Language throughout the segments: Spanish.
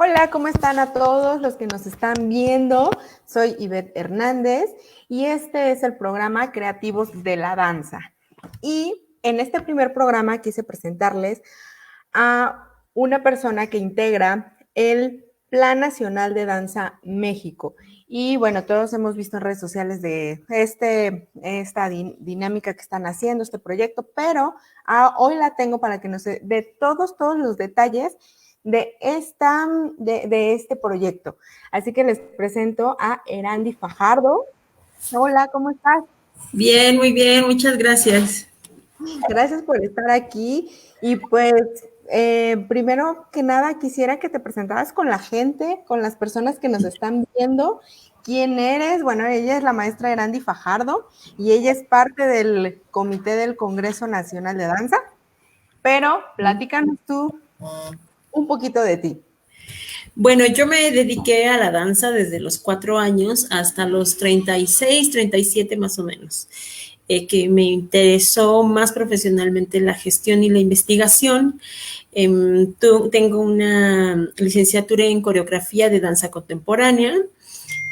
Hola, ¿cómo están a todos los que nos están viendo? Soy Ivette Hernández y este es el programa Creativos de la Danza. Y en este primer programa quise presentarles a una persona que integra el Plan Nacional de Danza México. Y bueno, todos hemos visto en redes sociales de esta dinámica que están haciendo, este proyecto, pero hoy la tengo para que nos dé todos los detalles de este proyecto. Así que les presento a Erandi Fajardo. Hola, ¿cómo estás? Bien, muy bien, muchas gracias. Gracias por estar aquí. Y pues, primero que nada, quisiera que te presentaras con la gente, con las personas que nos están viendo. ¿Quién eres? Bueno, ella es la maestra Erandi Fajardo y ella es parte del Comité del Congreso Nacional de Danza. Pero platícanos tú un poquito de ti. Bueno, yo me dediqué a la danza desde los 4 años hasta los 36, 37 más o menos, que me interesó más profesionalmente la gestión y la investigación. Tengo una licenciatura en coreografía de danza contemporánea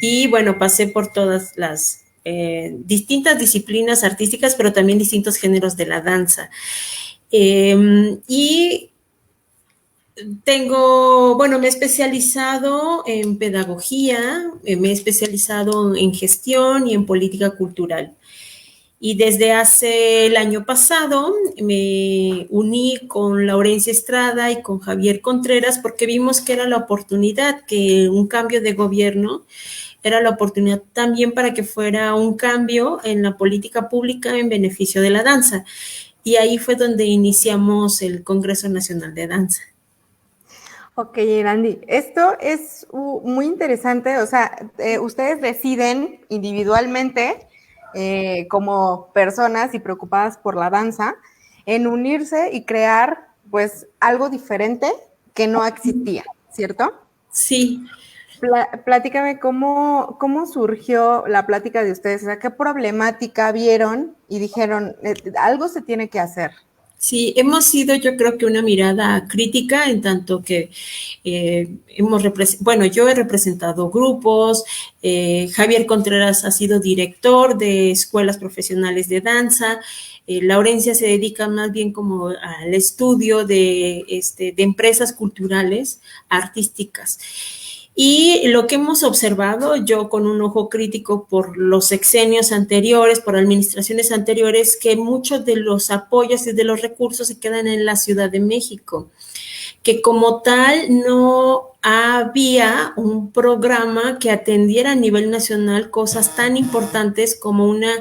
y bueno, pasé por todas las distintas disciplinas artísticas, pero también distintos géneros de la danza. Y me he especializado en pedagogía, me he especializado en gestión y en política cultural. Y desde hace el año pasado me uní con Laurencia Estrada y con Javier Contreras porque vimos que era la oportunidad, que un cambio de gobierno era la oportunidad también para que fuera un cambio en la política pública en beneficio de la danza. Y ahí fue donde iniciamos el Congreso Nacional de Danza. Ok, Randy, esto es muy interesante, o sea, ustedes deciden individualmente, como personas y preocupadas por la danza, en unirse y crear, pues, algo diferente que no existía, ¿cierto? Sí. Platícame cómo surgió la plática de ustedes, o sea, qué problemática vieron y dijeron, algo se tiene que hacer. Sí, hemos sido yo creo que una mirada crítica en tanto que yo he representado grupos, Javier Contreras ha sido director de escuelas profesionales de danza, Laurencia se dedica más bien como al estudio de empresas culturales, artísticas. Y lo que hemos observado, yo con un ojo crítico por los sexenios anteriores, por administraciones anteriores, que muchos de los apoyos y de los recursos se quedan en la Ciudad de México, que como tal no había un programa que atendiera a nivel nacional cosas tan importantes como una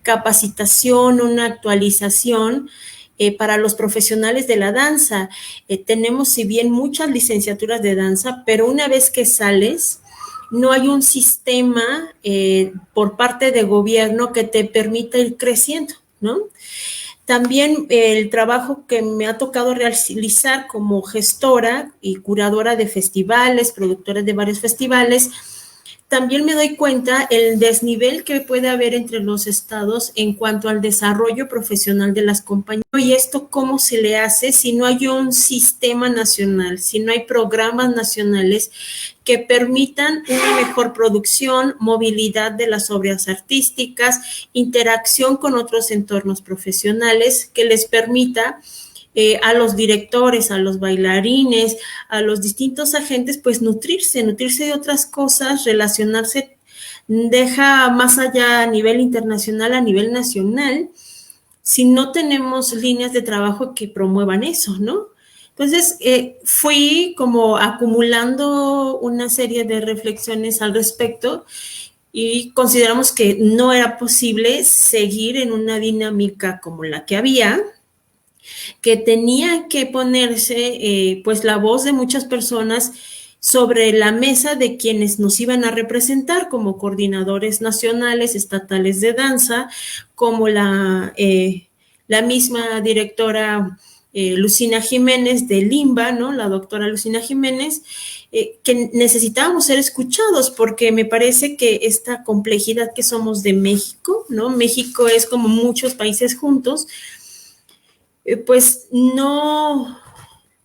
capacitación, una actualización para los profesionales de la danza. Tenemos, si bien, muchas licenciaturas de danza, pero una vez que sales, no hay un sistema por parte de gobierno que te permita ir creciendo, ¿no? También el trabajo que me ha tocado realizar como gestora y curadora de festivales, productora de varios festivales, también me doy cuenta el desnivel que puede haber entre los estados en cuanto al desarrollo profesional de las compañías. Y esto, ¿cómo se le hace si no hay un sistema nacional, si no hay programas nacionales que permitan una mejor producción, movilidad de las obras artísticas, interacción con otros entornos profesionales que les permita a los directores, a los bailarines, a los distintos agentes, pues nutrirse de otras cosas, relacionarse, deja más allá a nivel internacional, a nivel nacional, si no tenemos líneas de trabajo que promuevan eso, ¿no? Entonces, fui como acumulando una serie de reflexiones al respecto y consideramos que no era posible seguir en una dinámica como la que había, que tenía que ponerse pues la voz de muchas personas sobre la mesa de quienes nos iban a representar como coordinadores nacionales, estatales de danza, como la misma directora Lucina Jiménez de Limba, ¿no? La doctora Lucina Jiménez, que necesitábamos ser escuchados porque me parece que esta complejidad que somos de México, ¿no? México es como muchos países juntos, pues no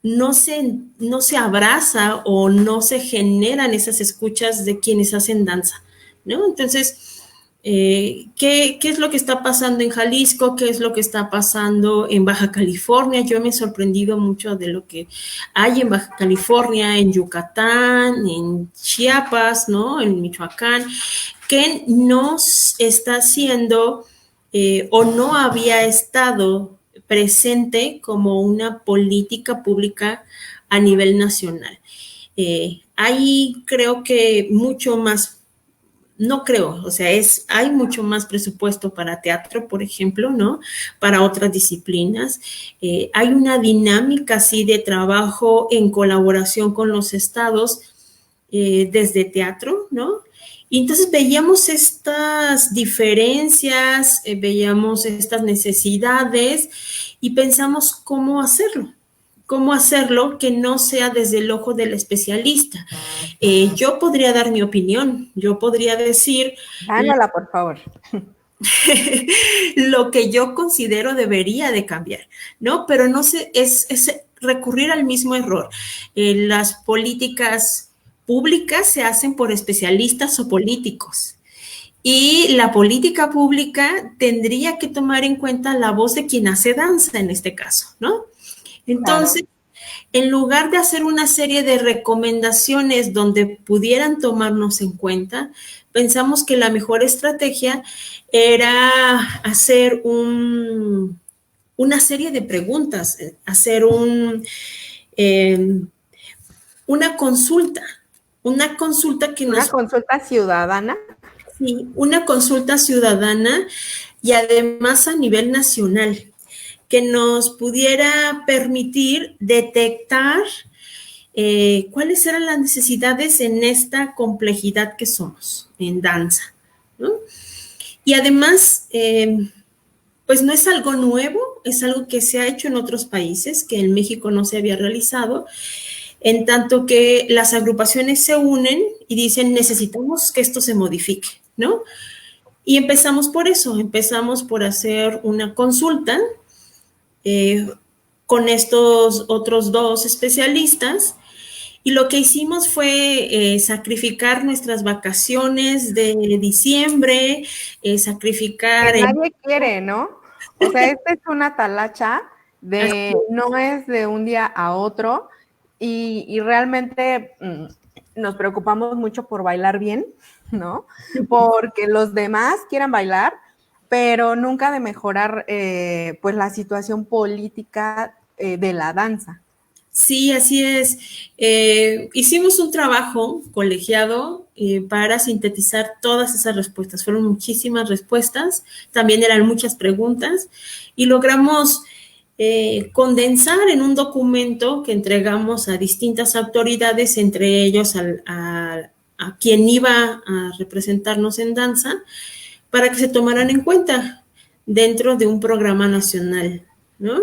no se abraza o no se generan esas escuchas de quienes hacen danza, ¿no? Entonces, ¿qué es lo que está pasando en Jalisco? ¿Qué es lo que está pasando en Baja California? Yo me he sorprendido mucho de lo que hay en Baja California, en Yucatán, en Chiapas, ¿no? En Michoacán, que no está haciendo o no había estado presente como una política pública a nivel nacional. Hay creo que mucho más, no creo, o sea, hay mucho más presupuesto para teatro, por ejemplo, ¿no? Para otras disciplinas. Hay una dinámica así de trabajo en colaboración con los estados desde teatro, ¿no? Y entonces veíamos estas diferencias, veíamos estas necesidades y pensamos cómo hacerlo que no sea desde el ojo del especialista. Yo podría dar mi opinión, yo podría decir Dándala, por favor. lo que yo considero debería de cambiar, ¿no? Pero no sé, es recurrir al mismo error. Las políticas públicas se hacen por especialistas o políticos. Y la política pública tendría que tomar en cuenta la voz de quien hace danza en este caso, ¿no? Entonces, Claro. en lugar de hacer una serie de recomendaciones donde pudieran tomarnos en cuenta, pensamos que la mejor estrategia era hacer una serie de preguntas, hacer eh, una consulta que Una nos consulta ciudadana. sí, una consulta ciudadana y además a nivel nacional, que nos pudiera permitir detectar cuáles eran las necesidades en esta complejidad que somos en danza, ¿no? Y además, pues no es algo nuevo, es algo que se ha hecho en otros países, que en México no se había realizado, en tanto que las agrupaciones se unen y dicen, necesitamos que esto se modifique, ¿no? Y empezamos por eso, empezamos por hacer una consulta eh, con estos otros dos especialistas y lo que hicimos fue sacrificar nuestras vacaciones de diciembre, Que sacrificar el... nadie quiere, ¿no? O sea, esta es una talacha de, no es de un día a otro y realmente nos preocupamos mucho por bailar bien, ¿no? Porque los demás quieran bailar, pero nunca de mejorar pues la situación política de la danza. Sí, así es. Hicimos un trabajo colegiado para sintetizar todas esas respuestas. Fueron muchísimas respuestas, también eran muchas preguntas y logramos condensar en un documento que entregamos a distintas autoridades, entre ellos a quien iba a representarnos en danza, para que se tomaran en cuenta dentro de un programa nacional, ¿no?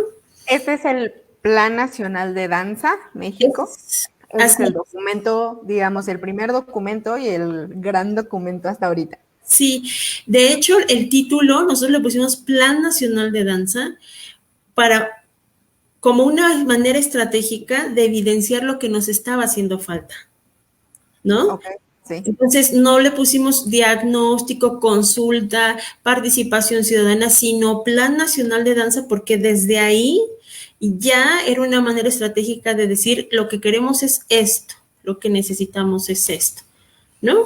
Este es el Plan Nacional de Danza, México. Es Ese es el así. documento, digamos, el primer documento y el gran documento hasta ahorita. Sí, de hecho, el título nosotros le pusimos Plan Nacional de Danza para como una manera estratégica de evidenciar lo que nos estaba haciendo falta, ¿no? Ok, sí. Entonces, no le pusimos diagnóstico, consulta, participación ciudadana, sino Plan Nacional de Danza, porque desde ahí ya era una manera estratégica de decir lo que queremos es esto, lo que necesitamos es esto, ¿no?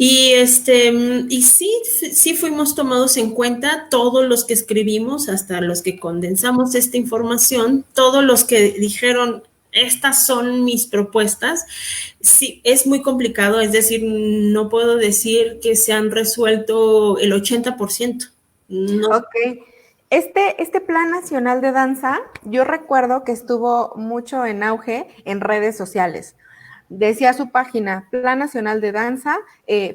Y sí fuimos tomados en cuenta todos los que escribimos, hasta los que condensamos esta información, todos los que dijeron, estas son mis propuestas. Sí, es muy complicado, es decir, no puedo decir que se han resuelto el 80%. No. Ok. Este Plan Nacional de Danza, yo recuerdo que estuvo mucho en auge en redes sociales. Decía su página, Plan Nacional de Danza,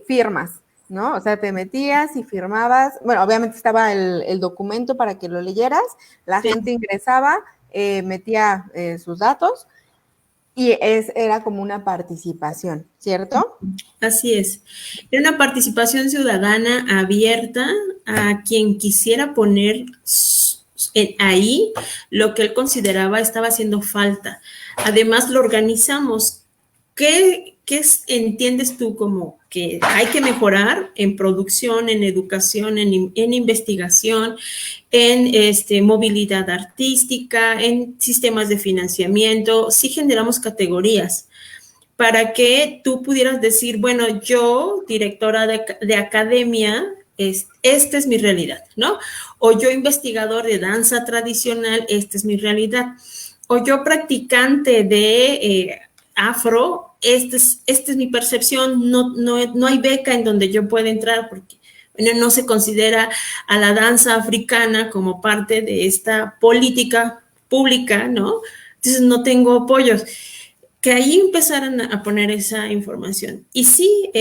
firmas, ¿no? O sea, te metías y firmabas. Bueno, obviamente estaba el documento para que lo leyeras, la Sí. gente ingresaba, metía sus datos y era como una participación, ¿cierto? Así es. Era una participación ciudadana abierta a quien quisiera poner ahí lo que él consideraba estaba haciendo falta. Además, lo organizamos. Entiendes tú como que hay que mejorar en producción, en educación, en investigación, en movilidad artística, en sistemas de financiamiento? Sí generamos categorías para que tú pudieras decir, bueno, yo, directora de academia, esta es mi realidad, ¿no? O yo, investigador de danza tradicional, esta es mi realidad. O yo, practicante de afro, esta es mi percepción, no hay beca en donde yo pueda entrar porque bueno, no se considera a la danza africana como parte de esta política pública, ¿no? Entonces no tengo apoyos. Que ahí empezaran a poner esa información. Y sí,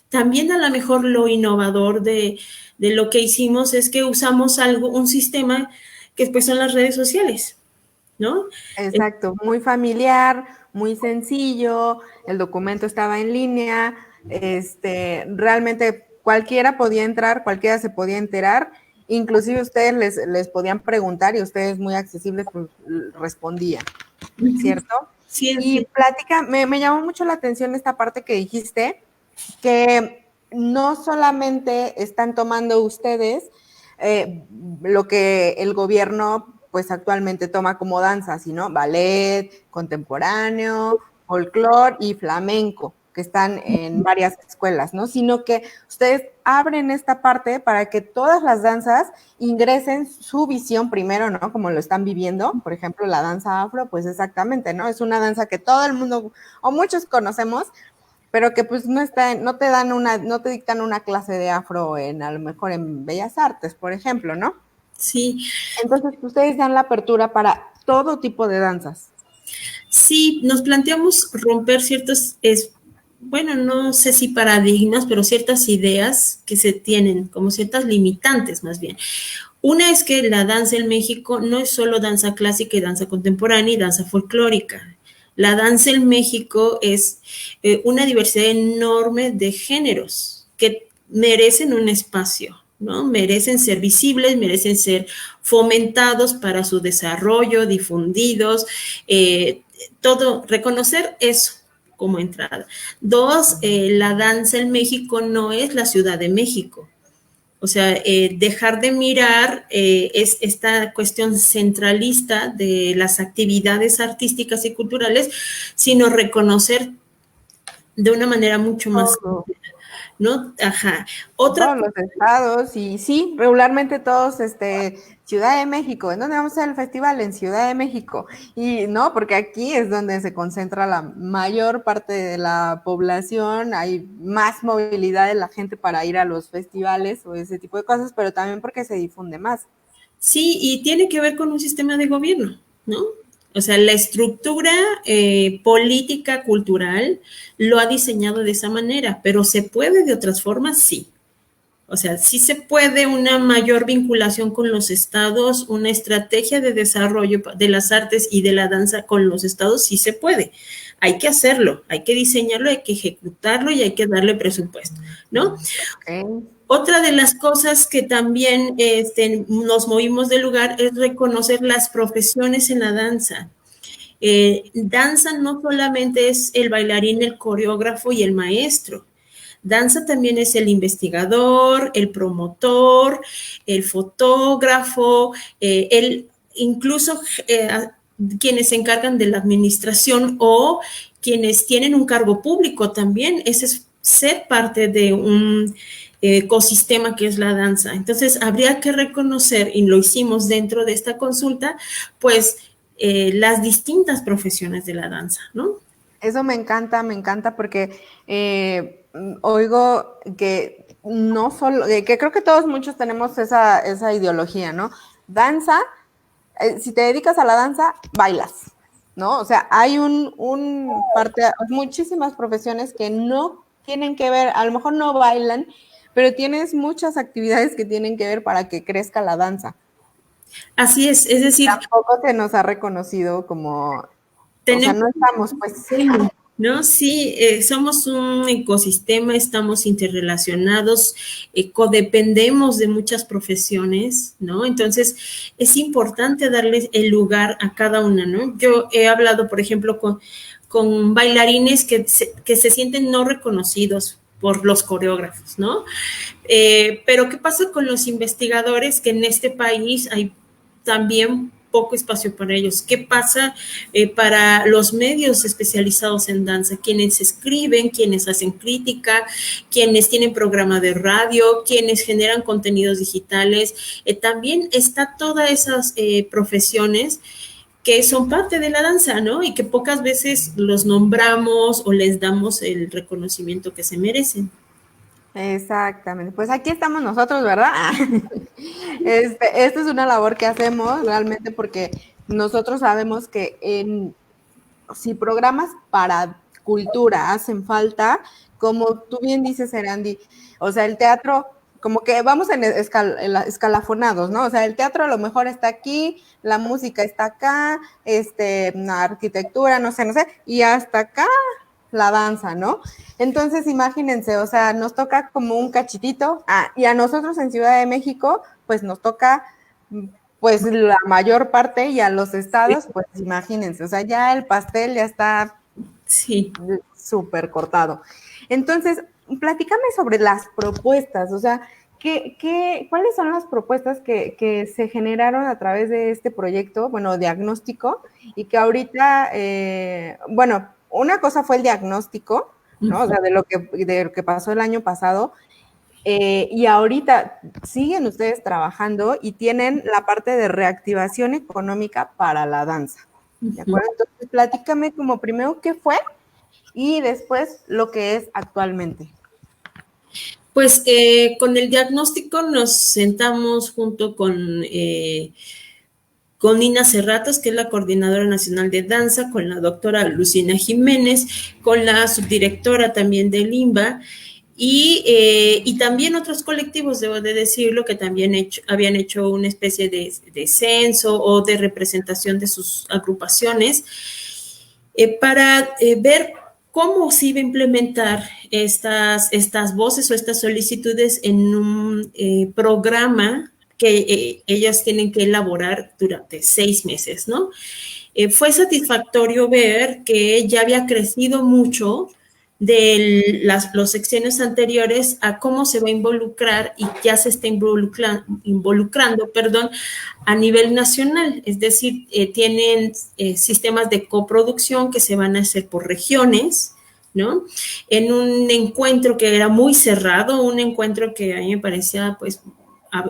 también a lo mejor lo innovador de lo que hicimos es que usamos un sistema que pues son las redes sociales, ¿no? Exacto, muy familiar, muy sencillo, el documento estaba en línea, realmente cualquiera podía entrar, cualquiera se podía enterar, inclusive ustedes les podían preguntar y ustedes muy accesibles pues, respondían, ¿cierto? Y Sí. plática, me llamó mucho la atención esta parte que dijiste, que no solamente están tomando ustedes lo que el gobierno pues actualmente toma como danza, sino ballet, contemporáneo, folclore y flamenco, que están en varias escuelas, ¿no? Sino que ustedes abren esta parte para que todas las danzas ingresen su visión primero, ¿no? Como lo están viviendo. Por ejemplo, la danza afro, pues exactamente, ¿no? Es una danza que todo el mundo o muchos conocemos, pero que pues no te dictan una clase de afro a lo mejor en Bellas Artes, por ejemplo, ¿no? Sí, Entonces, ustedes dan la apertura para todo tipo de danzas. sí, nos planteamos romper bueno, no sé si paradigmas, pero ciertas ideas que se tienen, como ciertas limitantes más bien. Una es que la danza en México no es solo danza clásica y danza contemporánea y danza folclórica. La danza en México es una diversidad enorme de géneros que merecen un espacio, ¿no? Merecen ser visibles, merecen ser fomentados para su desarrollo, difundidos, reconocer eso como entrada. Dos, la danza en México no es la Ciudad de México. O sea, dejar de mirar es esta cuestión centralista de las actividades artísticas y culturales, sino reconocer de una manera mucho más, Todo. ¿no? Ajá. Todos los estados y sí, regularmente todos, Ciudad de México, ¿en dónde vamos a hacer el festival? En Ciudad de México. Y no, porque aquí es donde se concentra la mayor parte de la población, hay más movilidad de la gente para ir a los festivales o ese tipo de cosas, pero también porque se difunde más. Sí, y tiene que ver con un sistema de gobierno, ¿no? O sea, la estructura política, cultural, lo ha diseñado de esa manera, pero ¿se puede de otras formas? Sí. O sea, sí se puede una mayor vinculación con los estados, una estrategia de desarrollo de las artes y de la danza con los estados, sí se puede. Hay que hacerlo, hay que diseñarlo, hay que ejecutarlo y hay que darle presupuesto, ¿no? Okay. Otra de las cosas que también nos movimos de lugar es reconocer las profesiones en la danza. Danza no solamente es el bailarín, el coreógrafo y el maestro. Danza también es el investigador, el promotor, el fotógrafo, incluso quienes se encargan de la administración o quienes tienen un cargo público también. Ese es ser parte de un ecosistema que es la danza. Entonces, habría que reconocer, y lo hicimos dentro de esta consulta, pues las distintas profesiones de la danza, ¿no? Eso me encanta porque oigo que no solo, que creo que todos muchos tenemos esa ideología, ¿no? Danza, si te dedicas a la danza, bailas, ¿no? O sea, hay muchísimas profesiones que no tienen que ver, a lo mejor no bailan, pero tienes muchas actividades que tienen que ver para que crezca la danza. Así es decir, Tampoco se nos ha reconocido como, o sea, tenemos no estamos, pues, diseño. ¿no? Sí, somos un ecosistema, estamos interrelacionados, codependemos de muchas profesiones, ¿no? Entonces, es importante darles el lugar a cada una, ¿no? Yo he hablado, por ejemplo, con bailarines que se sienten no reconocidos por los coreógrafos, ¿no? Pero ¿qué pasa con los investigadores que en este país hay también poco espacio para ellos? ¿Qué pasa para los medios especializados en danza? Quienes escriben, quienes hacen crítica, quienes tienen programa de radio, quienes generan contenidos digitales. También está todas esas profesiones que son parte de la danza, ¿no? Y que pocas veces los nombramos o les damos el reconocimiento que se merecen. Exactamente. Pues aquí estamos nosotros, ¿verdad? Esta es una labor que hacemos realmente porque nosotros sabemos que si programas para cultura hacen falta, como tú bien dices, Erandi, o sea, el teatro, como que vamos en escalafonados, ¿no? O sea, el teatro a lo mejor está aquí, la música está acá, la arquitectura, no sé, y hasta acá la danza, ¿no? Entonces, imagínense, o sea, nos toca como un cachitito, y a nosotros en Ciudad de México, pues nos toca pues la mayor parte y a los estados, pues imagínense, o sea, ya el pastel ya está Sí. súper cortado. Entonces, platícame sobre las propuestas, o sea, ¿cuáles son las propuestas que se generaron a través de este proyecto, bueno, diagnóstico, y que ahorita, bueno, una cosa fue el diagnóstico, ¿no? O sea, de lo que pasó el año pasado, y ahorita siguen ustedes trabajando y tienen la parte de reactivación económica para la danza. ¿De acuerdo? Entonces, platícame como primero qué fue y después lo que es actualmente. Pues con el diagnóstico nos sentamos junto con Nina Cerratos, que es la coordinadora nacional de danza, con la doctora Lucina Jiménez, con la subdirectora también del IMBA, y también otros colectivos, debo de decirlo, que también habían hecho una especie de censo o de representación de sus agrupaciones, para ver cómo se iba a implementar estas voces o estas solicitudes en un programa que ellas tienen que elaborar durante 6 meses, ¿no? Fue satisfactorio ver que ya había crecido mucho de los sexenios anteriores a cómo se va a involucrar y ya se está involucrando, perdón, a nivel nacional. Es decir, tienen sistemas de coproducción que se van a hacer por regiones, ¿no? En un encuentro que era muy cerrado, un encuentro que a mí me parecía pues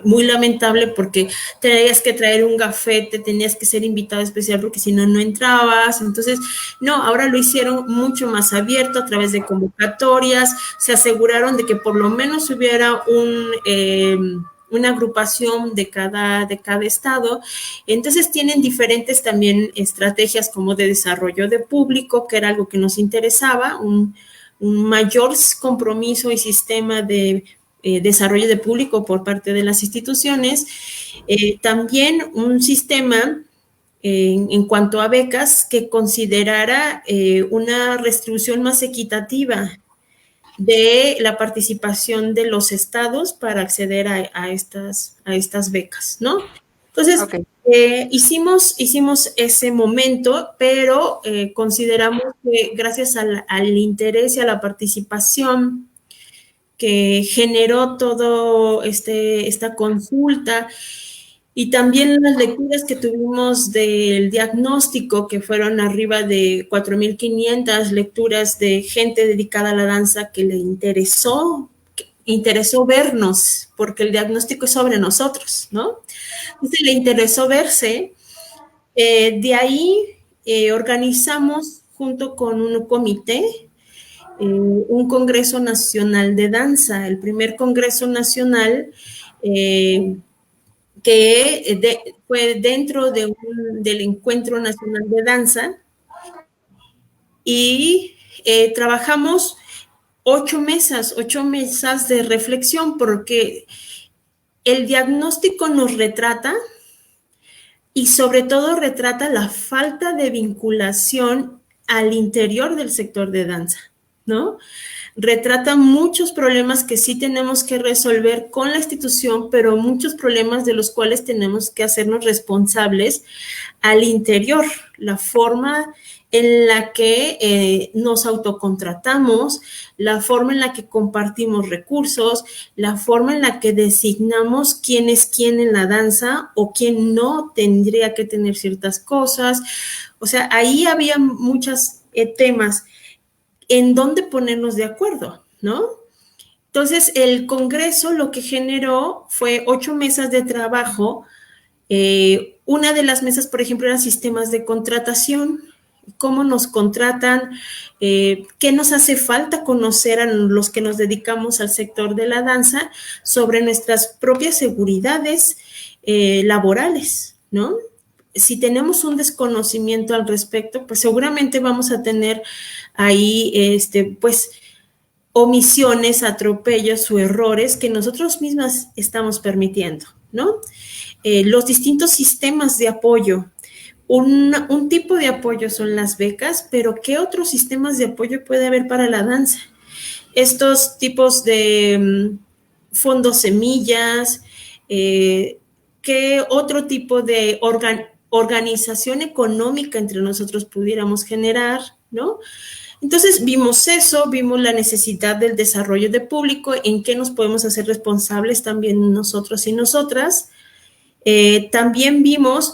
muy lamentable porque tenías que traer un gafete, tenías que ser invitado especial porque si no, no entrabas. Entonces, no, ahora lo hicieron mucho más abierto a través de convocatorias, se aseguraron de que por lo menos hubiera una agrupación de cada estado. Entonces tienen diferentes también estrategias como de desarrollo de público, que era algo que nos interesaba, un mayor compromiso y sistema de desarrollo de público por parte de las instituciones. También un sistema en cuanto a becas que considerara una distribución más equitativa de la participación de los estados para acceder a estas becas, ¿no? Entonces, Ok. hicimos ese momento, pero consideramos que gracias al interés y a la participación que generó todo esta consulta y también las lecturas que tuvimos del diagnóstico, que fueron arriba de 4.500 lecturas de gente dedicada a la danza que le interesó vernos, porque el diagnóstico es sobre nosotros, ¿no? Entonces le interesó verse. De ahí organizamos junto con un comité un Congreso Nacional de Danza, el primer Congreso Nacional fue dentro del Encuentro Nacional de Danza y trabajamos 8 mesas de reflexión porque el diagnóstico nos retrata y sobre todo retrata la falta de vinculación al interior del sector de danza, ¿no? Retrata muchos problemas que sí tenemos que resolver con la institución, pero muchos problemas de los cuales tenemos que hacernos responsables al interior, la forma en la que nos autocontratamos, la forma en la que compartimos recursos, la forma en la que designamos quién es quién en la danza o quién no tendría que tener ciertas cosas. O sea, ahí había muchos temas en dónde ponernos de acuerdo, ¿no? Entonces, el Congreso lo que generó fue 8 mesas de trabajo. Una de las mesas, por ejemplo, era sistemas de contratación, cómo nos contratan, qué nos hace falta conocer a los que nos dedicamos al sector de la danza sobre nuestras propias seguridades laborales, ¿no? Si tenemos un desconocimiento al respecto, pues seguramente vamos a tener ahí, pues, omisiones, atropellos o errores que nosotros mismas estamos permitiendo, ¿no? Los distintos sistemas de apoyo. Un tipo de apoyo son las becas, pero ¿qué otros sistemas de apoyo puede haber para la danza? Estos tipos de fondos semillas, ¿qué otro tipo de organización económica entre nosotros pudiéramos generar, ¿no? Entonces vimos eso, vimos la necesidad del desarrollo de público, en qué nos podemos hacer responsables también nosotros y nosotras. También vimos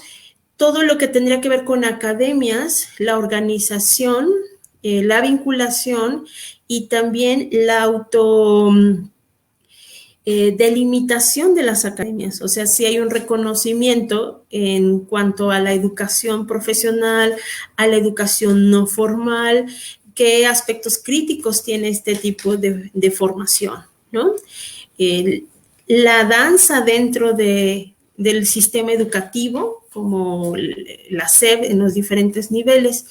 todo lo que tendría que ver con academias, la organización, la vinculación y también la delimitación de las academias. O sea, si hay un reconocimiento en cuanto a la educación profesional, a la educación no formal, qué aspectos críticos tiene este tipo de formación, ¿no? La danza dentro del sistema educativo, como la SEP en los diferentes niveles.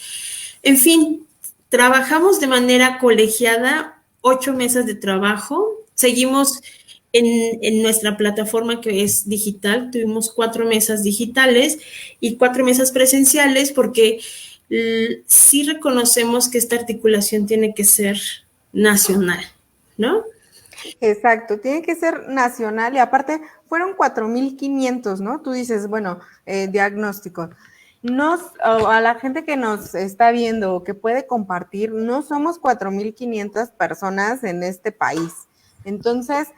En fin, trabajamos de manera colegiada, 8 mesas de trabajo, seguimos en nuestra plataforma que es digital, tuvimos 4 mesas digitales y 4 mesas presenciales porque sí reconocemos que esta articulación tiene que ser nacional, ¿no? Exacto, tiene que ser nacional y aparte fueron 4,500, ¿no? Tú dices, bueno, diagnóstico. A la gente que nos está viendo o que puede compartir, no somos 4,500 personas en este país. Entonces,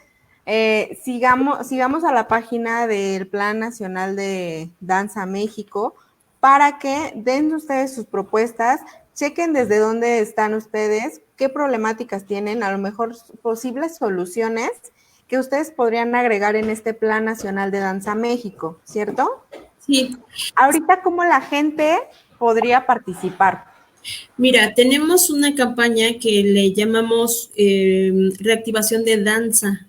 sigamos a la página del Plan Nacional de Danza México para que den ustedes sus propuestas, chequen desde dónde están ustedes, qué problemáticas tienen, a lo mejor posibles soluciones que ustedes podrían agregar en este Plan Nacional de Danza México, ¿cierto? Sí. Ahorita, ¿cómo la gente podría participar? Mira, tenemos una campaña que le llamamos reactivación de danza.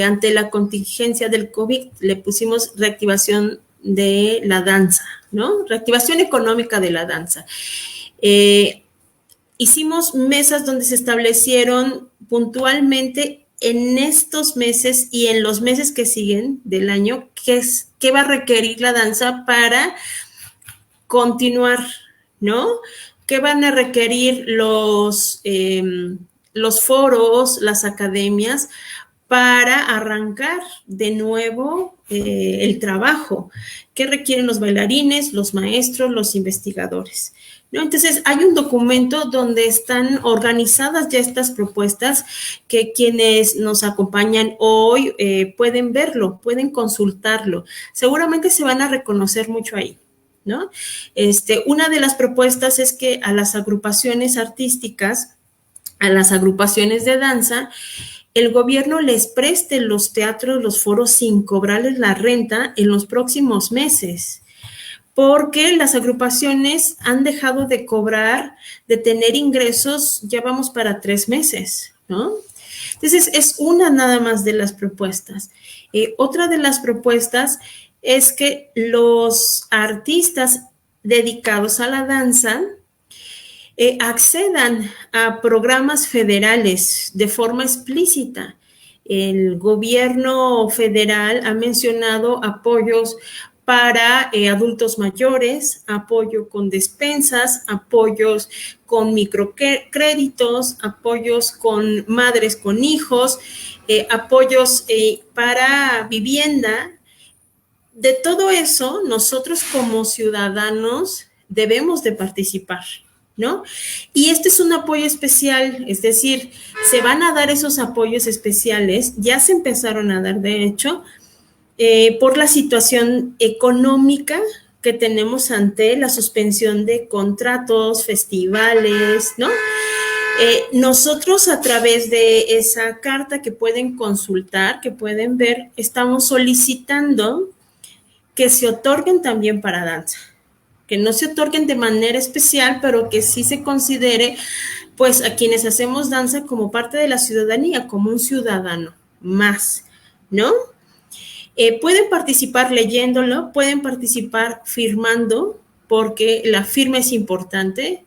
Ante la contingencia del COVID le pusimos reactivación de la danza, ¿no? Reactivación económica de la danza. Hicimos mesas donde se establecieron puntualmente en estos meses y en los meses que siguen del año qué va a requerir la danza para continuar, ¿no? ¿Qué van a requerir los foros, las academias para arrancar de nuevo el trabajo? ¿Qué requieren los bailarines, los maestros, los investigadores? ¿No? Entonces, hay un documento donde están organizadas ya estas propuestas que quienes nos acompañan hoy pueden verlo, pueden consultarlo. Seguramente se van a reconocer mucho ahí, ¿no? Una de las propuestas es que a las agrupaciones artísticas, a las agrupaciones de danza, el gobierno les preste los teatros, los foros sin cobrarles la renta en los próximos meses, porque las agrupaciones han dejado de cobrar, de tener ingresos, ya vamos para 3 meses, ¿no? Entonces, es una nada más de las propuestas. Otra de las propuestas es que los artistas dedicados a la danza accedan a programas federales de forma explícita. El gobierno federal ha mencionado apoyos para adultos mayores, apoyo con despensas, apoyos con microcréditos, apoyos con madres con hijos, apoyos para vivienda. De todo eso, nosotros como ciudadanos debemos de participar, ¿no? Y este es un apoyo especial, es decir, se van a dar esos apoyos especiales, ya se empezaron a dar, de hecho, por la situación económica que tenemos ante la suspensión de contratos, festivales, ¿no? Nosotros a través de esa carta que pueden consultar, que pueden ver, estamos solicitando que se otorguen también para danza, que no se otorguen de manera especial, pero que sí se considere pues a quienes hacemos danza como parte de la ciudadanía, como un ciudadano más, ¿no? Pueden participar leyéndolo, pueden participar firmando, porque la firma es importante.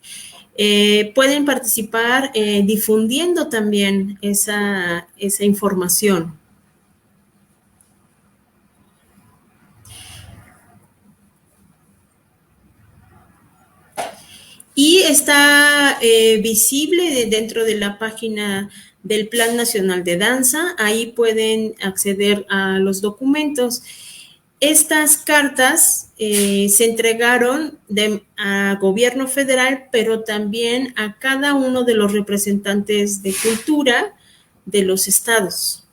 Pueden participar difundiendo también esa información. Y está visible dentro de la página del Plan Nacional de Danza. Ahí pueden acceder a los documentos. Estas cartas se entregaron a gobierno federal, pero también a cada uno de los representantes de cultura de los estados.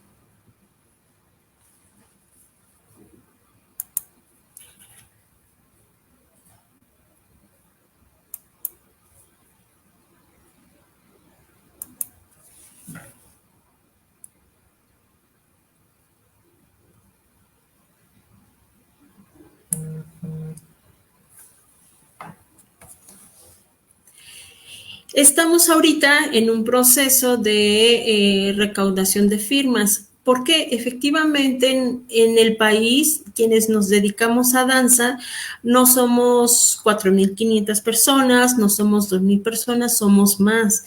Estamos ahorita en un proceso de recaudación de firmas, porque efectivamente en el país, quienes nos dedicamos a danza, no somos 4,500 personas, no somos 2,000 personas, somos más.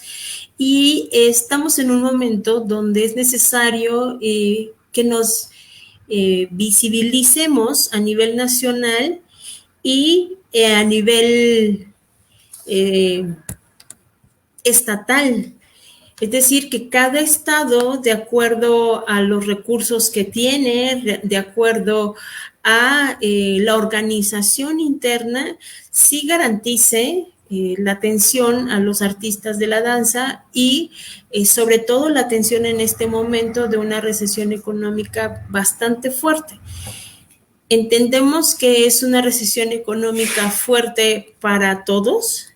Y estamos en un momento donde es necesario que nos visibilicemos a nivel nacional y a nivel estatal. Es decir, que cada estado, de acuerdo a los recursos que tiene, de acuerdo a la organización interna, sí garantice la atención a los artistas de la danza y sobre todo la atención en este momento de una recesión económica bastante fuerte. Entendemos que es una recesión económica fuerte para todos,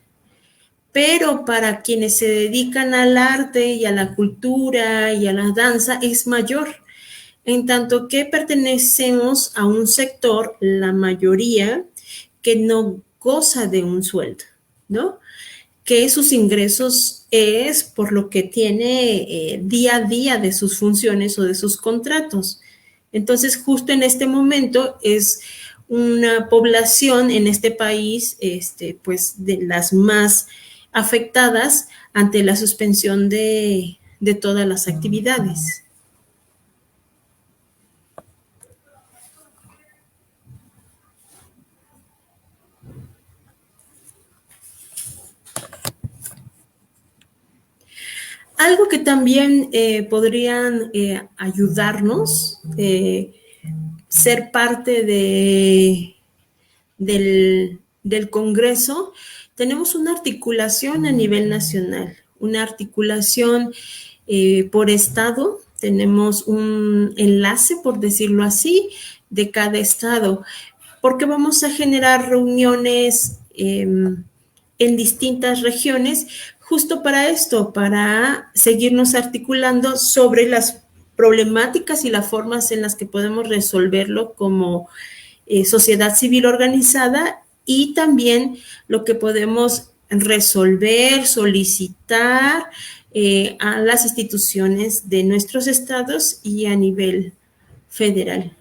pero para quienes se dedican al arte y a la cultura y a la danza es mayor, en tanto que pertenecemos a un sector, la mayoría, que no goza de un sueldo, ¿no? Que sus ingresos es por lo que tiene día a día de sus funciones o de sus contratos. Entonces, justo en este momento es una población en este país, pues de las más afectadas ante la suspensión de todas las actividades. Algo que también podrían ayudarnos, ser parte del Congreso, tenemos una articulación a nivel nacional, una articulación por estado, tenemos un enlace, por decirlo así, de cada estado, porque vamos a generar reuniones en distintas regiones, justo para esto, para seguirnos articulando sobre las problemáticas y las formas en las que podemos resolverlo como sociedad civil organizada y también lo que podemos resolver, solicitar a las instituciones de nuestros estados y a nivel federal.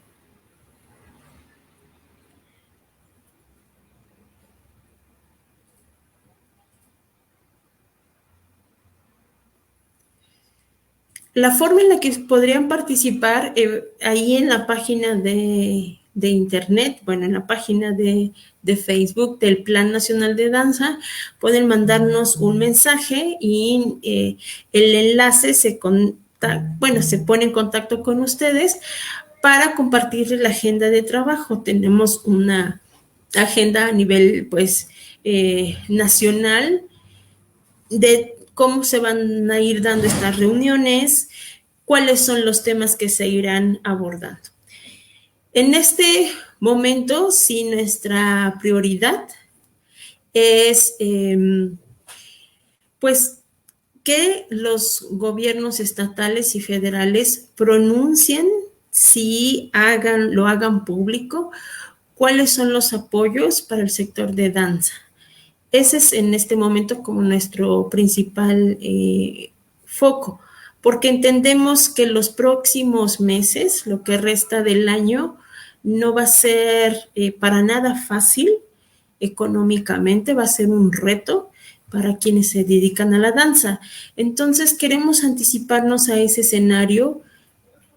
La forma en la que podrían participar ahí en la página de internet, bueno, en la página de Facebook del Plan Nacional de Danza, pueden mandarnos un mensaje y el enlace se pone en contacto con ustedes para compartir la agenda de trabajo. Tenemos una agenda a nivel, pues, nacional de cómo se van a ir dando estas reuniones, cuáles son los temas que se irán abordando. En este momento, sí, nuestra prioridad es, pues, que los gobiernos estatales y federales pronuncien, si lo hagan público, cuáles son los apoyos para el sector de danza. Ese es en este momento como nuestro principal foco, porque entendemos que los próximos meses, lo que resta del año, no va a ser para nada fácil económicamente, va a ser un reto para quienes se dedican a la danza. Entonces queremos anticiparnos a ese escenario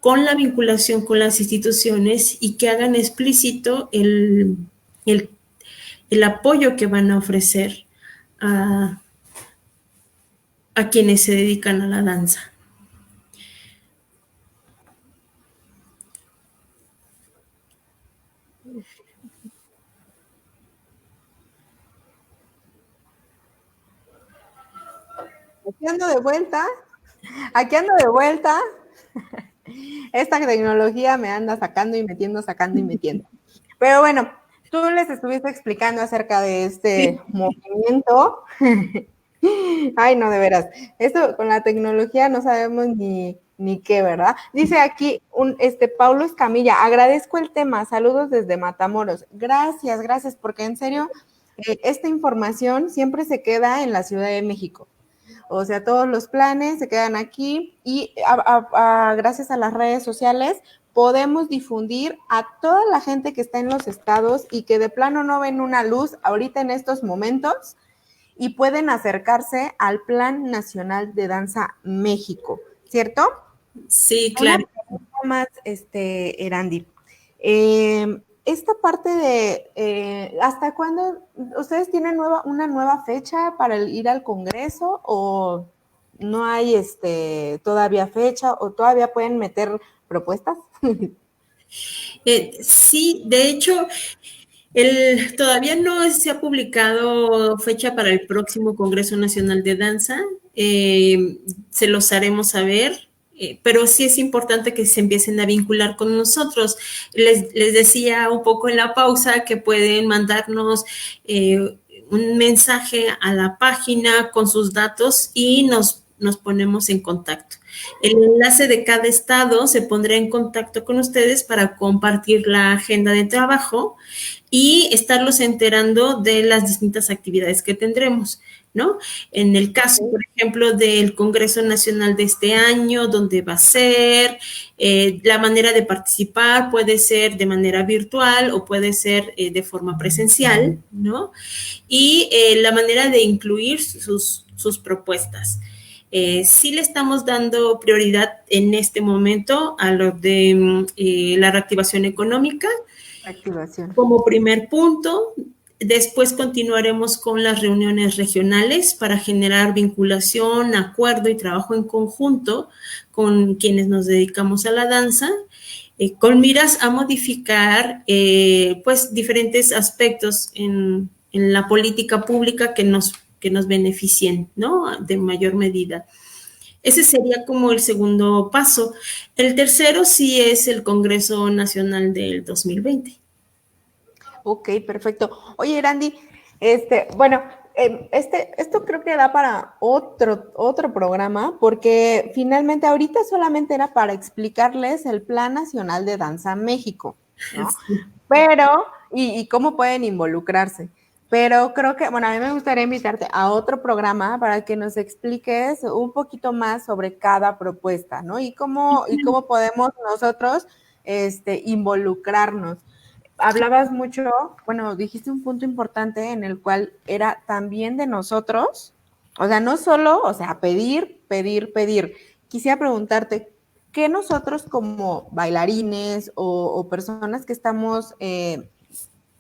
con la vinculación con las instituciones y que hagan explícito el apoyo que van a ofrecer a quienes se dedican a la danza. Aquí ando de vuelta. Aquí ando de vuelta. Esta tecnología me anda sacando y metiendo, sacando y metiendo. Pero bueno, tú les estuviste explicando acerca de este movimiento. Ay, no, de veras. Esto con la tecnología no sabemos ni qué, ¿verdad? Dice aquí Paulo Escamilla, agradezco el tema, saludos desde Matamoros. Gracias, gracias, porque en serio, esta información siempre se queda en la Ciudad de México. O sea, todos los planes se quedan aquí y gracias a las redes sociales podemos difundir a toda la gente que está en los estados y que de plano no ven una luz ahorita en estos momentos y pueden acercarse al Plan Nacional de Danza México, ¿cierto? Sí, claro. Una pregunta más, Erandi. Esta parte de ¿hasta cuándo ustedes tienen una nueva fecha para ir al Congreso o no hay todavía fecha o todavía pueden meter propuestas? Sí, de hecho, todavía no se ha publicado fecha para el próximo Congreso Nacional de Danza. Se los haremos saber. Pero sí es importante que se empiecen a vincular con nosotros. Les decía un poco en la pausa que pueden mandarnos un mensaje a la página con sus datos y nos ponemos en contacto. El enlace de cada estado se pondrá en contacto con ustedes para compartir la agenda de trabajo y estarlos enterando de las distintas actividades que tendremos, ¿no? En el caso, por ejemplo, del Congreso Nacional de este año, donde va a ser, la manera de participar puede ser de manera virtual o puede ser de forma presencial, ¿no? Y la manera de incluir sus propuestas. Sí le estamos dando prioridad en este momento a lo de la reactivación económica. Activación. Como primer punto, después continuaremos con las reuniones regionales para generar vinculación, acuerdo y trabajo en conjunto con quienes nos dedicamos a la danza, con miras a modificar pues diferentes aspectos en la política pública que nos beneficien, ¿no? De mayor medida. Ese sería como el segundo paso. El tercero sí es el Congreso Nacional del 2020. Ok, perfecto. Oye, Randy, bueno, esto creo que da para otro programa, porque finalmente ahorita solamente era para explicarles el Plan Nacional de Danza México, ¿no? Sí. Pero, y cómo pueden involucrarse. Pero creo que, bueno, a mí me gustaría invitarte a otro programa para que nos expliques un poquito más sobre cada propuesta, ¿no? Y cómo podemos nosotros involucrarnos. Hablabas mucho, bueno, dijiste un punto importante en el cual era también de nosotros, o sea, no solo, o sea, pedir. Quisiera preguntarte, que nosotros como bailarines o personas que estamos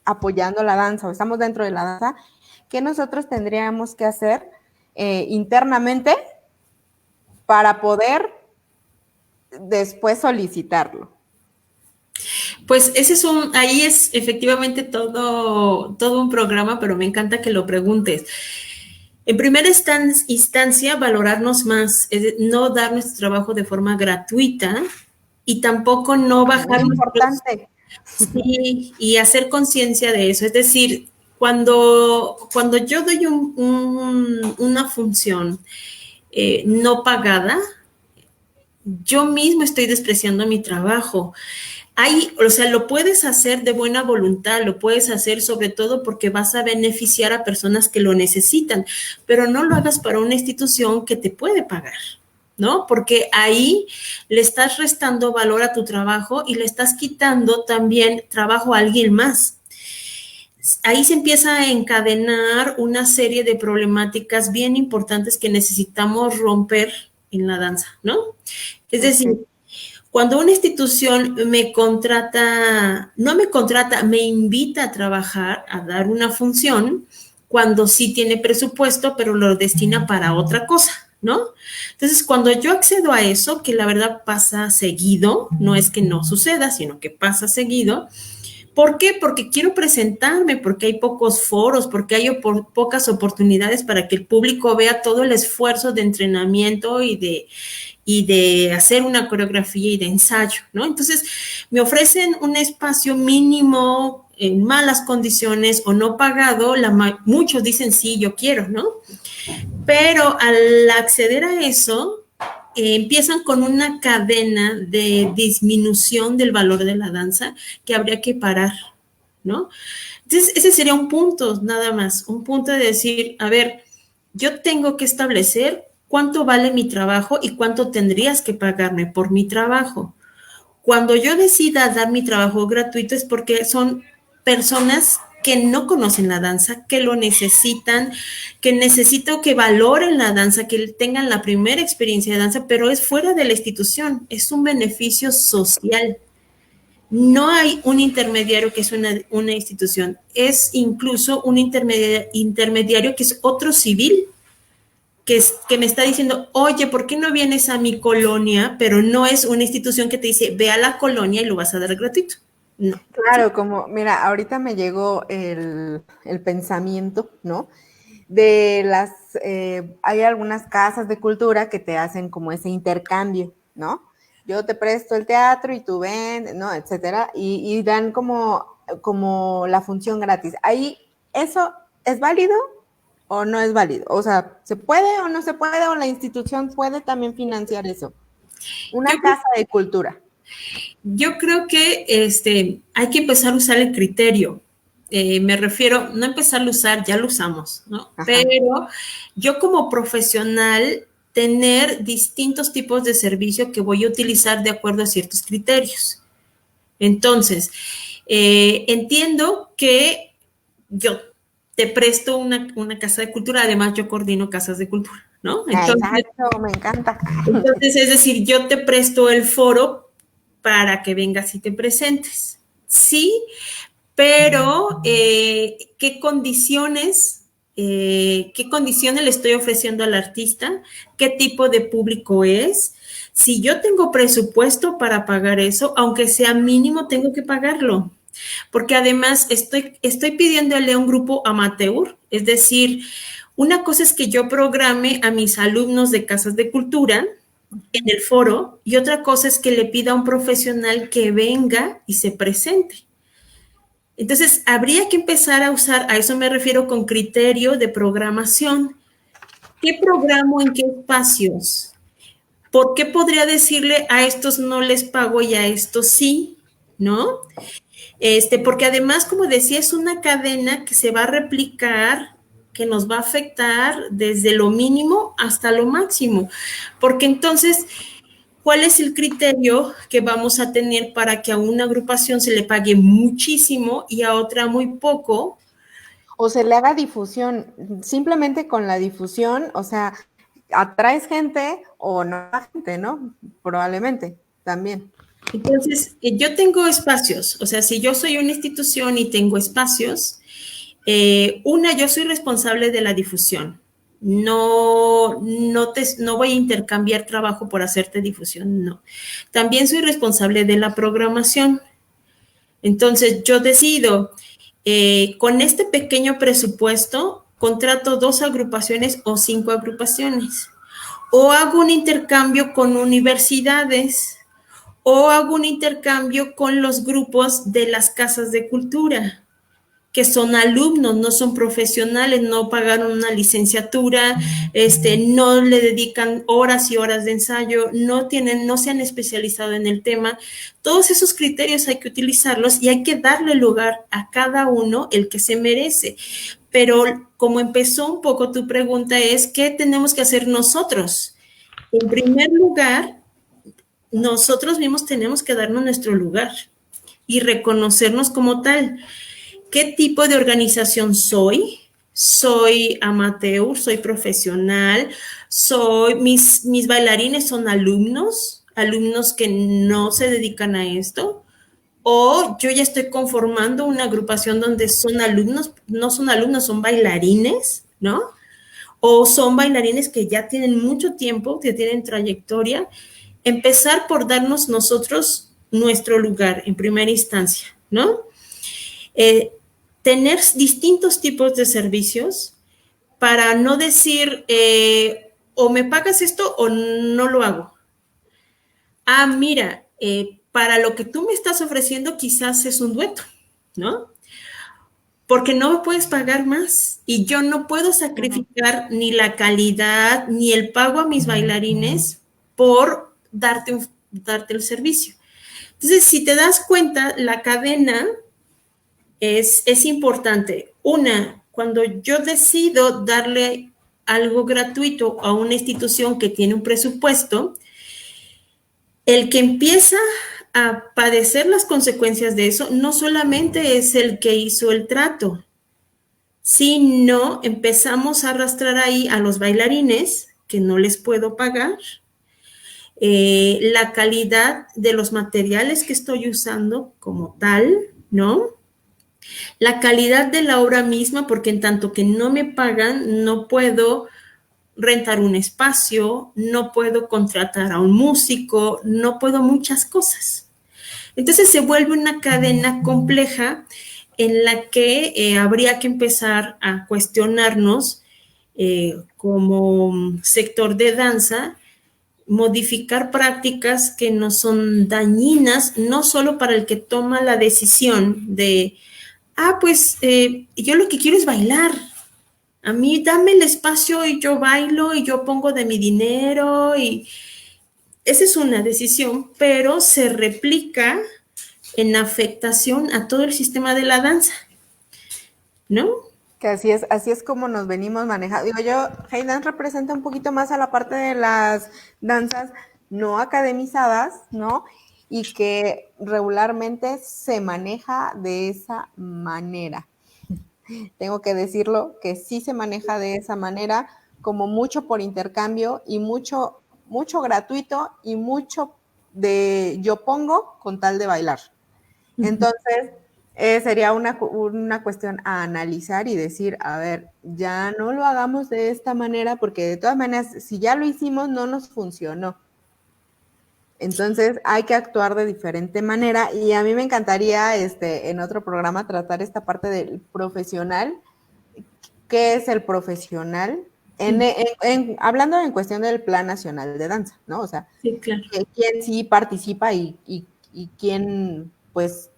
apoyando la danza o estamos dentro de la danza, ¿qué nosotros tendríamos que hacer internamente para poder después solicitarlo? Pues ahí es efectivamente todo un programa, pero me encanta que lo preguntes. En primera instancia, valorarnos más, no dar nuestro trabajo de forma gratuita y tampoco no bajar Muy importante. Sí, y hacer conciencia de eso. Es decir, cuando yo doy una función no pagada, yo mismo estoy despreciando mi trabajo. O sea, lo puedes hacer de buena voluntad, lo puedes hacer sobre todo porque vas a beneficiar a personas que lo necesitan, pero no lo hagas para una institución que te puede pagar, ¿no? Porque ahí le estás restando valor a tu trabajo y le estás quitando también trabajo a alguien más. Ahí se empieza a encadenar una serie de problemáticas bien importantes que necesitamos romper en la danza, ¿no? Es decir, cuando una institución no me contrata, me invita a trabajar, a dar una función, cuando sí tiene presupuesto, pero lo destina para otra cosa, ¿no? Entonces, cuando yo accedo a eso, que la verdad pasa seguido, no es que no suceda, sino que pasa seguido. ¿Por qué? Porque quiero presentarme, porque hay pocos foros, porque hay pocas oportunidades para que el público vea todo el esfuerzo de entrenamiento y de hacer una coreografía y de ensayo, ¿no? Entonces, me ofrecen un espacio mínimo en malas condiciones o no pagado, muchos dicen sí, yo quiero, ¿no? Pero al acceder a eso, empiezan con una cadena de disminución del valor de la danza que habría que parar, ¿no? Entonces, ese sería un punto, nada más, un punto de decir, a ver, yo tengo que establecer cuánto vale mi trabajo y cuánto tendrías que pagarme por mi trabajo. Cuando yo decida dar mi trabajo gratuito es porque son personas que no conocen la danza, que lo necesitan, que necesito que valoren la danza, que tengan la primera experiencia de danza, pero es fuera de la institución, es un beneficio social. No hay un intermediario que es una institución, es incluso un intermediario que es otro civil que me está diciendo, oye, ¿por qué no vienes a mi colonia? Pero no es una institución que te dice, ve a la colonia y lo vas a dar gratuito. No. Claro, como, mira, ahorita me llegó el pensamiento, ¿no? Hay algunas casas de cultura que te hacen como ese intercambio, ¿no? Yo te presto el teatro y tú ven, ¿no? Etcétera, y dan como la función gratis. Ahí, ¿eso es válido o no es válido? O sea, ¿se puede o no se puede? ¿O la institución puede también financiar eso? Una casa de cultura. Yo creo que hay que empezar a usar el criterio. Me refiero, no empezar a usar, ya lo usamos, ¿no? Ajá. Pero yo como profesional, tener distintos tipos de servicio que voy a utilizar de acuerdo a ciertos criterios. Entonces, entiendo que yo te presto una casa de cultura, además yo coordino casas de cultura, ¿no? Entonces, exacto, me encanta. Entonces, es decir, yo te presto el foro para que vengas y te presentes. Sí, pero ¿qué condiciones le estoy ofreciendo al artista? ¿Qué tipo de público es? Si yo tengo presupuesto para pagar eso, aunque sea mínimo, tengo que pagarlo. Porque además estoy pidiéndole a un grupo amateur, es decir, una cosa es que yo programe a mis alumnos de casas de cultura en el foro y otra cosa es que le pida a un profesional que venga y se presente. Entonces, habría que empezar a usar, a eso me refiero con criterio de programación. ¿Qué programo en qué espacios? ¿Por qué podría decirle a estos no les pago y a estos sí? ¿No? Porque además, como decía, es una cadena que se va a replicar, que nos va a afectar desde lo mínimo hasta lo máximo. Porque entonces, ¿cuál es el criterio que vamos a tener para que a una agrupación se le pague muchísimo y a otra muy poco? O se le haga difusión, simplemente con la difusión, o sea, atraes gente o no gente, ¿no? Probablemente. también. Entonces, yo tengo espacios, o sea, si yo soy una institución y tengo espacios, yo soy responsable de la difusión. No voy a intercambiar trabajo por hacerte difusión, no. También soy responsable de la programación. Entonces, yo decido, con este pequeño presupuesto, contrato 2 agrupaciones o 5 agrupaciones. O hago un intercambio con universidades, o hago un intercambio con los grupos de las casas de cultura, que son alumnos, no son profesionales, no pagaron una licenciatura, no le dedican horas y horas de ensayo, no se han especializado en el tema. Todos esos criterios hay que utilizarlos y hay que darle lugar a cada uno el que se merece. Pero como empezó un poco tu pregunta es, ¿qué tenemos que hacer nosotros? En primer lugar, nosotros mismos tenemos que darnos nuestro lugar y reconocernos como tal. ¿Qué tipo de organización soy? ¿Soy amateur? ¿Soy profesional? Mis bailarines son alumnos que no se dedican a esto? ¿O yo ya estoy conformando una agrupación donde son alumnos, no son alumnos, son bailarines, ¿no? O son bailarines que ya tienen mucho tiempo, que tienen trayectoria. Empezar por darnos nosotros nuestro lugar en primera instancia, ¿no? Tener distintos tipos de servicios para no decir o me pagas esto o no lo hago. Ah, mira, para lo que tú me estás ofreciendo quizás es un dueto, ¿no? Porque no me puedes pagar más y yo no puedo sacrificar ni la calidad ni el pago a mis bailarines por darte el servicio. Entonces, si te das cuenta, la cadena es importante. Cuando yo decido darle algo gratuito a una institución que tiene un presupuesto, el que empieza a padecer las consecuencias de eso no solamente es el que hizo el trato, sino empezamos a arrastrar ahí a los bailarines que no les puedo pagar, la calidad de los materiales que estoy usando como tal, ¿no? La calidad de la obra misma, porque en tanto que no me pagan, no puedo rentar un espacio, no puedo contratar a un músico, no puedo muchas cosas. Entonces se vuelve una cadena compleja en la que habría que empezar a cuestionarnos como sector de danza, modificar prácticas que no son dañinas, no solo para el que toma la decisión de, pues yo lo que quiero es bailar. A mí dame el espacio y yo bailo y yo pongo de mi dinero y esa es una decisión, pero se replica en afectación a todo el sistema de la danza, ¿no? Que así es como nos venimos manejando. Digo yo, Heydance representa un poquito más a la parte de las danzas no academizadas, ¿no? Y que regularmente se maneja de esa manera. Tengo que decirlo, que sí se maneja de esa manera, como mucho por intercambio y mucho gratuito y mucho de yo pongo con tal de bailar. Entonces, sería una cuestión a analizar y decir, a ver, ya no lo hagamos de esta manera, porque de todas maneras, si ya lo hicimos, no nos funcionó. Entonces, hay que actuar de diferente manera y a mí me encantaría en otro programa tratar esta parte del profesional. ¿Qué es el profesional? Hablando en cuestión del Plan Nacional de Danza, ¿no? O sea, sí, claro. quién sí participa y quién, pues,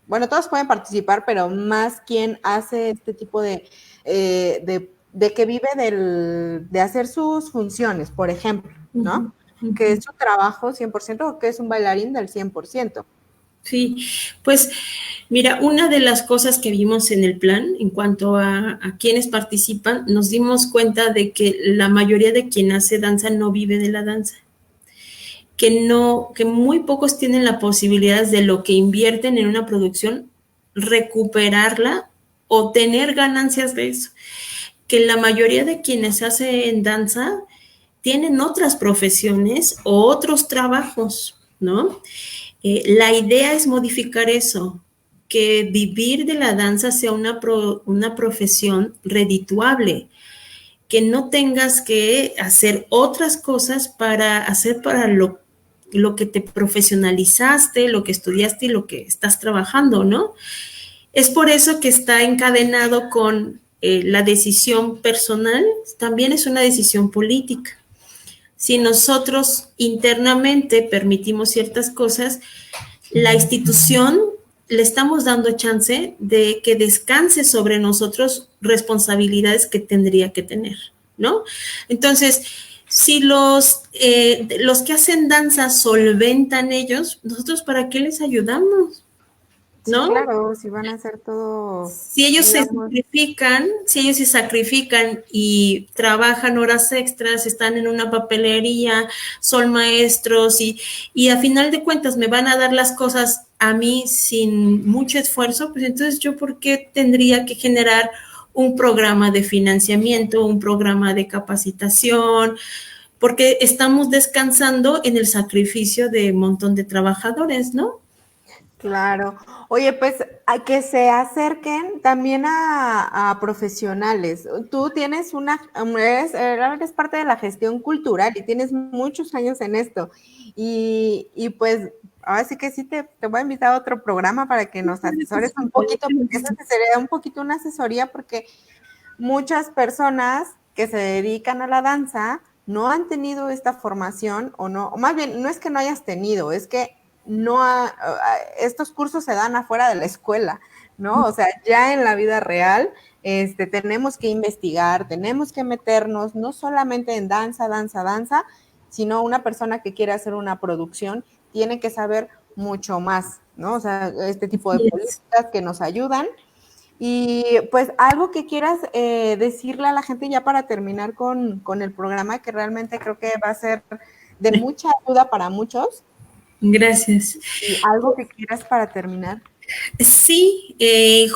bueno, todos pueden participar, pero más quién hace este tipo de que vive de hacer sus funciones, por ejemplo, ¿no? Uh-huh. Que es su trabajo 100% o que es un bailarín del 100%. Sí, pues mira, una de las cosas que vimos en el plan en cuanto a quienes participan, nos dimos cuenta de que la mayoría de quien hace danza no vive de la danza, que muy pocos tienen la posibilidad de lo que invierten en una producción, recuperarla o tener ganancias de eso, que la mayoría de quienes hacen danza tienen otras profesiones o otros trabajos. ¿no? La idea es modificar eso, que vivir de la danza sea una profesión redituable, que no tengas que hacer otras cosas para hacer para lo que te profesionalizaste, lo que estudiaste y lo que estás trabajando, ¿no? Es por eso que está encadenado con la decisión personal, también es una decisión política. Si nosotros internamente permitimos ciertas cosas, la institución le estamos dando chance de que descanse sobre nosotros responsabilidades que tendría que tener, ¿no? Entonces, si los que hacen danza solventan ellos, ¿nosotros para qué les ayudamos? Sí, ¿No? claro, si van a hacer todo, Si ellos digamos, se sacrifican y trabajan horas extras, están en una papelería, son maestros y a final de cuentas me van a dar las cosas a mí sin mucho esfuerzo, pues entonces yo por qué tendría que generar un programa de financiamiento, un programa de capacitación, porque estamos descansando en el sacrificio de un montón de trabajadores, ¿no? claro. Oye, pues a que se acerquen también a profesionales. Tú tienes eres parte de la gestión cultural y tienes muchos años en esto. Y pues ahora sí que sí te voy a invitar a otro programa para que nos asesores un poquito, porque eso sería un poquito una asesoría, porque muchas personas que se dedican a la danza no han tenido esta formación o no, o más bien, no es que no hayas tenido, es que no estos cursos se dan afuera de la escuela, ¿no? O sea, ya en la vida real, tenemos que investigar, tenemos que meternos no solamente en danza, danza, danza, sino una persona que quiere hacer una producción tiene que saber mucho más, ¿no? O sea, este tipo de políticas que nos ayudan. Y pues algo que quieras decirle a la gente ya para terminar con el programa, que realmente creo que va a ser de mucha ayuda para muchos. Gracias. Y algo que quieras para terminar. Sí,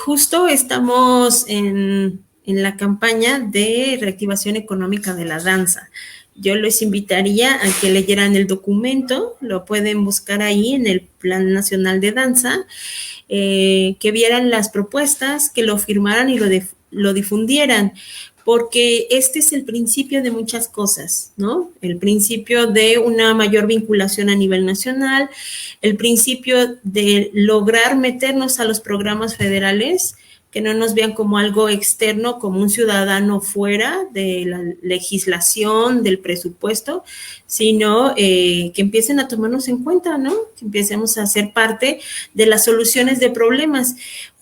justo estamos en la campaña de reactivación económica de la danza. Yo les invitaría a que leyeran el documento, lo pueden buscar ahí en el Plan Nacional de Danza, que vieran las propuestas, que lo firmaran y lo difundieran, porque este es el principio de muchas cosas, ¿no? El principio de una mayor vinculación a nivel nacional, el principio de lograr meternos a los programas federales, que no nos vean como algo externo, como un ciudadano fuera de la legislación, del presupuesto, sino que empiecen a tomarnos en cuenta, ¿no? Que empecemos a ser parte de las soluciones de problemas.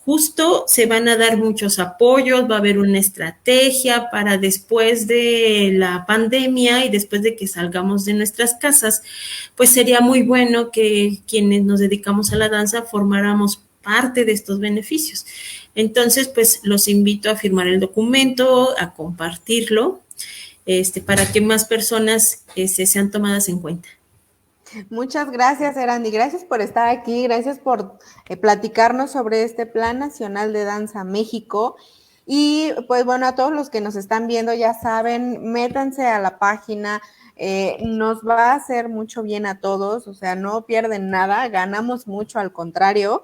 Justo se van a dar muchos apoyos, va a haber una estrategia para después de la pandemia y después de que salgamos de nuestras casas, pues sería muy bueno que quienes nos dedicamos a la danza formáramos parte de estos beneficios. Entonces, pues los invito a firmar el documento, a compartirlo, para que más personas sean tomadas en cuenta. Muchas gracias, Erandi. Gracias por estar aquí. Gracias por platicarnos sobre este Plan Nacional de Danza México. Y pues bueno, a todos los que nos están viendo, ya saben, métanse a la página. Nos va a hacer mucho bien a todos, o sea, no pierden nada, ganamos mucho, al contrario.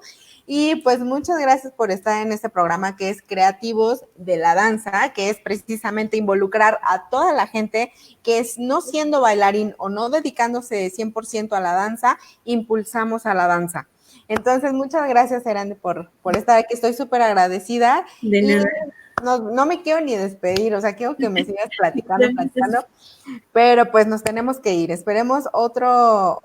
Y pues muchas gracias por estar en este programa que es Creativos de la Danza, que es precisamente involucrar a toda la gente que es no siendo bailarín o no dedicándose 100% a la danza, impulsamos a la danza. Entonces, muchas gracias, Erandi, por estar aquí. Estoy súper agradecida. De Y nada. no me quiero ni despedir, o sea, quiero que me sigas platicando, pero pues nos tenemos que ir. Esperemos otro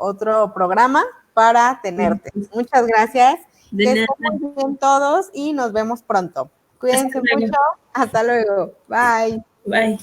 programa para tenerte. Muchas gracias. De Que nada. estén muy bien todos y nos vemos pronto. Cuídense mucho. Hasta luego. Bye. Bye.